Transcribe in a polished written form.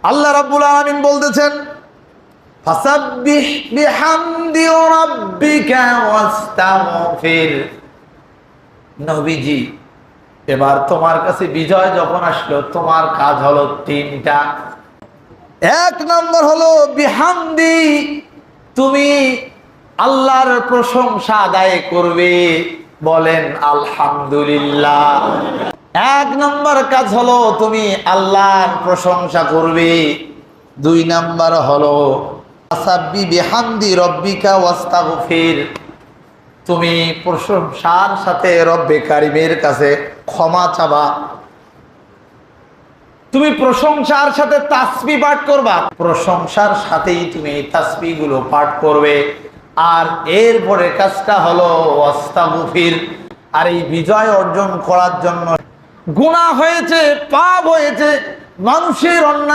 আল্লাহ রাব্বুল আলামিন বলতেছেন, ফাসাব্বিহ বিহামদি রাব্বিকা ওয়াস্তাগফির। নবীজি, এবার তোমার কাছে বিজয় যখন আসলো, তোমার কাজ হলো তিনটা। এক নম্বর হলো বিহামদি, তুমি আল্লাহর প্রশংসা আদায় করবে, বলেন আলহামদুলিল্লাহ। এক নম্বর কাজ হলো তুমি আল্লাহর প্রশংসা করবে। দুই নম্বর হলো ফাসাব্বি বিহামদি রব্বিকা ওয়াস্তাগফির, তুমি প্রশংসার সাথে রব্বে কারিমের কাছে ক্ষমা চাবা। তুমি প্রশংসার সাথে তাসবিহ পাঠ করবা, প্রশংসার সাথেই তুমি তাসবিহ গুলো পাঠ করবে। আর এরপরে কাজটা হলো ওয়াস্তাগফির। আর এই বিজয় অর্জন করার জন্য গুনাহ হয়েছে, পাপ হয়েছে, মানুষের অন্যায়